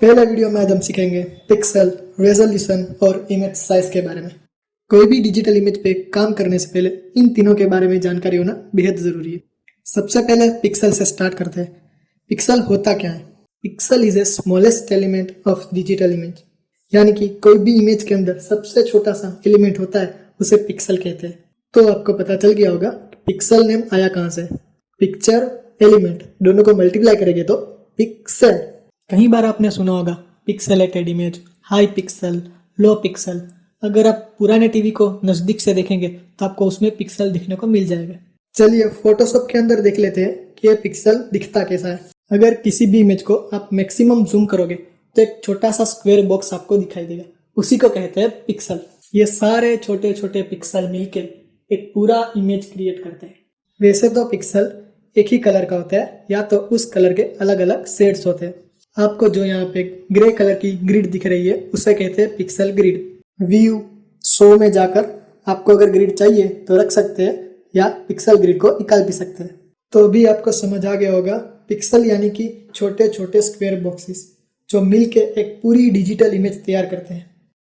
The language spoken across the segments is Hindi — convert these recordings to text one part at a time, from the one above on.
पहले वीडियो में आज हम सीखेंगे पिक्सल, रेजोल्यूशन और इमेज साइज के बारे में। कोई भी डिजिटल इमेज पे काम करने से पहले इन तीनों के बारे में जानकारी होना बेहद जरूरी है। सबसे पहले पिक्सल से स्टार्ट करते हैं। पिक्सल होता क्या है? Pixel is a smallest element of digital image, यानी कि कोई भी इमेज के अंदर सबसे छोटा सा एलिमेंट होता है उसे पिक्सल कहते हैं। तो आपको पता चल गया होगा पिक्सल नेम आया कहाँ से। पिक्चर, एलिमेंट दोनों को मल्टीप्लाई करेंगे तो पिक्सल। कई बार आपने सुना होगा पिक्सेलेटेड इमेज, हाई पिक्सल, लो पिक्सल। अगर आप पुराने टीवी को नजदीक से देखेंगे तो आपको उसमें पिक्सल दिखने को मिल जाएगा। चलिए फोटोशॉप के अंदर देख लेते हैं कि ये पिक्सल दिखता कैसा है। अगर किसी भी इमेज को आप मैक्सिमम जूम करोगे तो एक छोटा सा स्क्वायर बॉक्स आपको दिखाई देगा, उसी को कहते हैं पिक्सल। ये सारे छोटे छोटे पिक्सल मिलके एक पूरा इमेज क्रिएट करते हैं। वैसे तो पिक्सल एक ही कलर का होता है या तो उस कलर के अलग अलग शेड्स होते हैं। आपको जो यहाँ पे ग्रे कलर की ग्रिड दिख रही है उसे कहते हैं पिक्सल ग्रिड। व्यू, शो में जाकर आपको अगर ग्रिड चाहिए तो रख सकते हैं या पिक्सल ग्रिड को निकाल भी सकते हैं। तो अभी आपको समझ आ गया होगा पिक्सल यानी कि छोटे छोटे स्क्वायर बॉक्सेस जो मिलके एक पूरी डिजिटल इमेज तैयार करते हैं।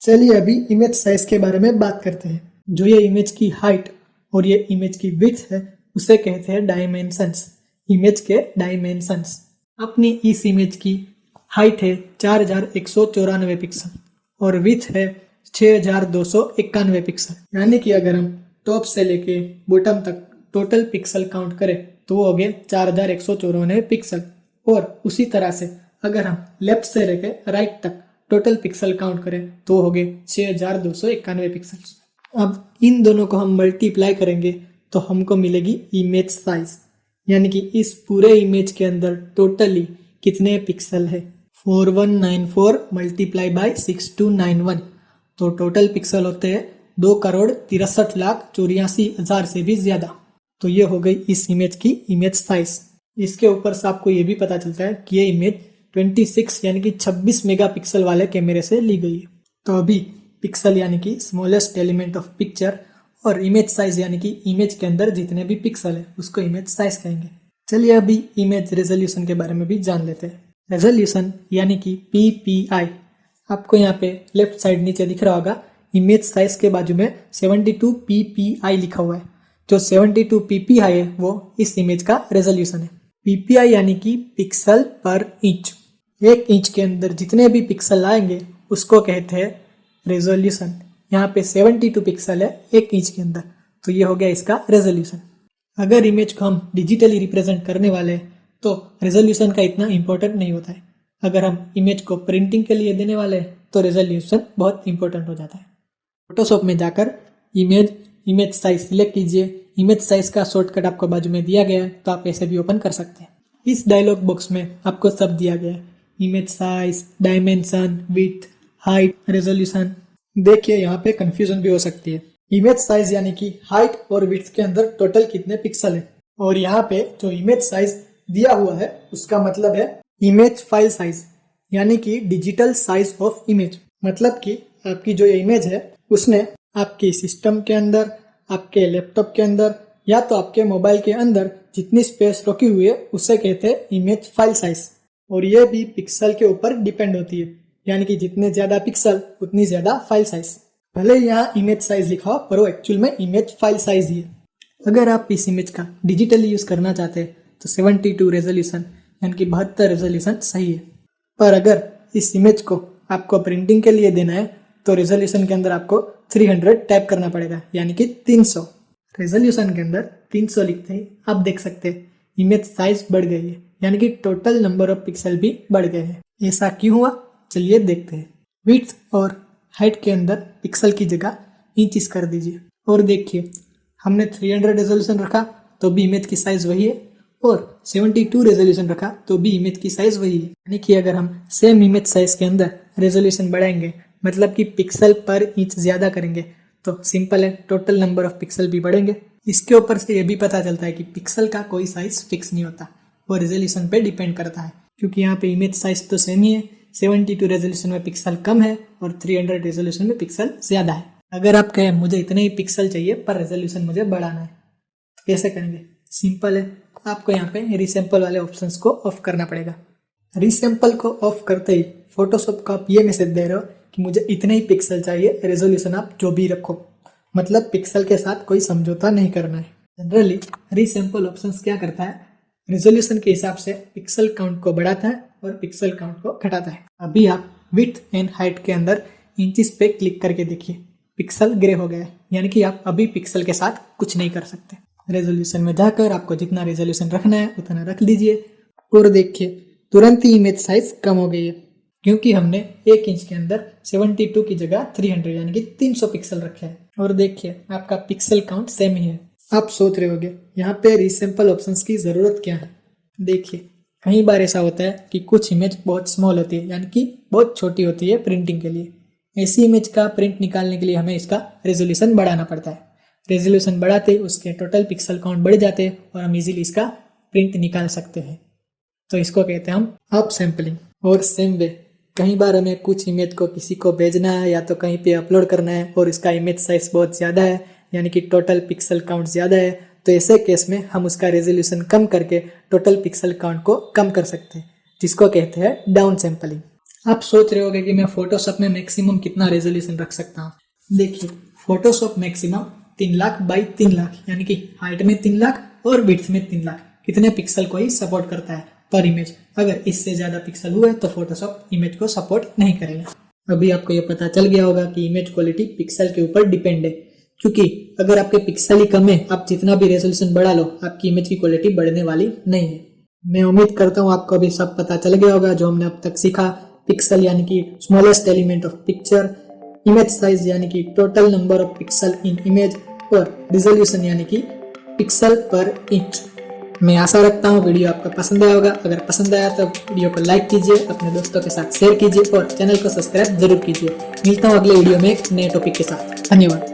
चलिए अभी इमेज साइज के बारे में बात करते हैं। जो ये इमेज की हाइट और ये इमेज की विड्थ है उसे कहते हैं डायमेंशंस। इमेज के डायमेंशंस। अपनी इस इमेज की हाइट है 4194 पिक्सल और विड्थ है 6291 पिक्सल। यानी कि अगर हम टॉप से लेके बॉटम तक टोटल पिक्सल काउंट करें तो वो हो गए 4194 पिक्सल। और उसी तरह से अगर हम लेफ्ट से लेके राइट तक टोटल पिक्सल काउंट करें तो हो गए 6291 पिक्सल। अब इन दोनों को हम मल्टीप्लाई करेंगे तो हमको मिलेगी इमेज साइज, यानी कि इस पूरे इमेज के अंदर टोटली कितने पिक्सल है। 4194 मल्टीप्लाई बाय 6291 तो टोटल पिक्सल होते हैं 2,63,84,000 से भी ज्यादा। तो ये हो गई इस इमेज की इमेज साइज। इसके ऊपर से आपको ये भी पता चलता है कि ये इमेज 26 यानी कि 26 मेगापिक्सल वाले कैमरे से ली गई है। तो अभी पिक्सल यानी कि स्मॉलेस्ट एलिमेंट ऑफ पिक्चर और इमेज साइज यानी कि इमेज के अंदर जितने भी पिक्सल है उसको इमेज साइज कहेंगे। चलिए अभी इमेज रेजोल्यूशन के बारे में भी जान लेते हैं। रेजोल्यूशन यानी कि PPI आपको यहाँ पे लेफ्ट साइड नीचे दिख रहा होगा। इमेज साइज के बाजू में 72 PPI लिखा हुआ है। जो 72 PPI है वो इस इमेज का रेजोल्यूशन है। PPI यानी कि पिक्सल पर इंच। एक इंच के अंदर जितने भी पिक्सल आएंगे उसको कहते हैं रेजोल्यूशन। यहाँ पे 72 पिक्सल है एक इंच के अंदर, तो ये हो गया इसका रेजोल्यूशन। अगर इमेज को हम डिजिटली रिप्रेजेंट करने वाले हैं तो रेजोल्यूशन का इतना इंपॉर्टेंट नहीं होता है। अगर हम इमेज को प्रिंटिंग के लिए देने वाले हैं तो रेजोल्यूशन बहुत इंपॉर्टेंट हो जाता है। फोटोशॉप में जाकर इमेज साइज सिलेक्ट कीजिए। इमेज साइज का शॉर्टकट आपको बाजू में दिया गया है, तो आप ऐसे भी ओपन कर सकते हैं। इस डायलॉग बॉक्स में आपको सब दिया गया है, image size, dimension, width, height, resolution. देखिए यहाँ पे कंफ्यूजन भी हो सकती है। इमेज साइज यानी कि हाइट और विड्थ के अंदर टोटल कितने पिक्सल है, और यहाँ पे जो इमेज साइज दिया हुआ है उसका मतलब है इमेज फाइल साइज, यानी कि डिजिटल साइज ऑफ इमेज। मतलब कि आपकी जो इमेज है उसने आपके सिस्टम के अंदर, आपके लैपटॉप के अंदर या तो आपके मोबाइल के अंदर जितनी स्पेस रखी हुई है उसे कहते हैं इमेज फाइल साइज। और ये भी पिक्सल के ऊपर डिपेंड होती है, यानी कि जितने ज्यादा पिक्सल उतनी ज्यादा फाइल साइज। भले यहाँ इमेज साइज लिखा हो पर वो एक्चुअल में इमेज फाइल साइज ही है। अगर आप इस इमेज का डिजिटली यूज करना चाहते हैं तो 72 रेजोल्यूशन यानी कि 72 रेजोल्यूशन सही है। पर अगर इस इमेज को आपको प्रिंटिंग के लिए देना है तो रेजोल्यूशन के अंदर आपको 300 टाइप करना पड़ेगा, यानी कि 300। रेजोल्यूशन के अंदर 300 लिखते ही आप देख सकते हैं इमेज साइज बढ़ गई है, यानी कि टोटल नंबर ऑफ पिक्सल भी बढ़ गए हैं। ऐसा क्यों हुआ चलिए देखते हैं। विड्थ और हाइट के अंदर पिक्सल की जगह इंचेस कर दीजिए और देखिए हमने 300 रेजोल्यूशन रखा तो भी इमेज की साइज वही है, और 72 रेजोल्यूशन रखा तो भी इमेज की साइज वही है। यानी कि अगर हम सेम इमेज साइज के अंदर रेजोल्यूशन बढ़ाएंगे, मतलब कि पिक्सल पर इंच ज्यादा करेंगे, तो सिंपल है टोटल नंबर ऑफ पिक्सल भी बढ़ेंगे। इसके ऊपर से ये भी पता चलता है कि पिक्सल का कोई साइज फिक्स नहीं होता, वो रेजोल्यूशन पे डिपेंड करता है। क्योंकि यहाँ पे इमेज साइज तो सेम ही है, 72 रेजोल्यूशन में पिक्सल कम है और 300 रेजोल्यूशन में पिक्सल ज्यादा है। अगर आप कहें मुझे इतने ही पिक्सल चाहिए पर रेजोल्यूशन मुझे बढ़ाना है तो कैसे करेंगे? सिंपल है, आपको यहाँ पे रीसैंपल वाले ऑप्शंस को ऑफ करना पड़ेगा। रीसैंपल को ऑफ करते ही फोटोशॉप को आप ये मैसेज दे रहे हो कि मुझे इतने ही पिक्सल चाहिए, रेजोल्यूशन आप जो भी रखो, मतलब पिक्सल के साथ कोई समझौता नहीं करना है। जनरली रीसैंपल ऑप्शंस क्या करता है, रेजोल्यूशन के हिसाब से पिक्सल काउंट को बढ़ाता है और पिक्सल काउंट को घटाता है। अभी आप विड्थ एंड हाइट के अंदर इंचेस पे क्लिक करके देखिए, पिक्सल ग्रे हो गया है, यानी कि आप अभी पिक्सल के साथ कुछ नहीं कर सकते। रेजोल्यूशन में जाकर आपको जितना रेजोल्यूशन रखना है उतना रख दीजिए और देखिए तुरंत ही इमेज साइज कम हो गई है, क्योंकि हमने 1 इंच के अंदर 72 की जगह 300 यानी कि 300 पिक्सल रखे हैं। और देखिए आपका पिक्सल काउंट सेम ही है। आप सोच रहे होंगे यहाँ पे रीसैंपल ऑप्शंस की जरूरत क्या है। देखिए कई बार ऐसा होता है कि कुछ इमेज बहुत स्मॉल होती है, यानी कि बहुत छोटी होती है प्रिंटिंग के लिए। ऐसी इमेज का प्रिंट निकालने के लिए हमें इसका रेजोल्यूशन बढ़ाना पड़ता है। रेजोल्यूशन बढ़ाते उसके टोटल पिक्सल काउंट बढ़ जाते हैं और हम इजीली इसका प्रिंट निकाल सकते हैं। तो इसको कहते हैं हम अप सैम्पलिंग। और सेम वे कई बार हमें कुछ इमेज को किसी को भेजना है या तो कहीं पे अपलोड करना है और इसका इमेज साइज बहुत ज़्यादा है, यानी कि टोटल पिक्सल काउंट ज़्यादा है, तो ऐसे केस में हम उसका रेजोल्यूशन कम करके टोटल पिक्सल काउंट को कम कर सकते हैं, जिसको कहते हैं डाउन सैम्पलिंग। आप सोच रहे होंगे कि मैं फोटोशॉप में मैक्सिमम कितना रेजोल्यूशन रख सकता हूँ। देखिए Photoshop maximum 3 lakh by 3 lakh यानी कि हाइट में 3 लाख और विड्थ में 3 लाख कितने पिक्सल को ही सपोर्ट करता है पर इमेज। अगर इससे ज्यादा पिक्सल हुए तो फोटोशॉप इमेज को सपोर्ट नहीं करेगा। अभी आपको ये पता चल गया होगा कि इमेज क्वालिटी पिक्सल के ऊपर डिपेंड है, क्योंकि अगर आपके पिक्सल ही कम है, आप जितना भी रेजोल्यूशन बढ़ा लो, आपकी इमेज की क्वालिटी बढ़ने वाली नहीं है। मैं उम्मीद करता हूँ आपको अभी सब पता चल गया होगा जो हमने अब तक सीखा। पिक्सल यानी कि smallest element of picture, image size यानी कि total number of pixel in image, और रिजोल्यूशन यानी कि पिक्सल पर इंच। मैं आशा रखता हूँ वीडियो आपको पसंद आया होगा। अगर पसंद आया तो वीडियो को लाइक कीजिए, अपने दोस्तों के साथ शेयर कीजिए और चैनल को सब्सक्राइब जरूर कीजिए। मिलता हूँ अगले वीडियो में एक नए टॉपिक के साथ। धन्यवाद।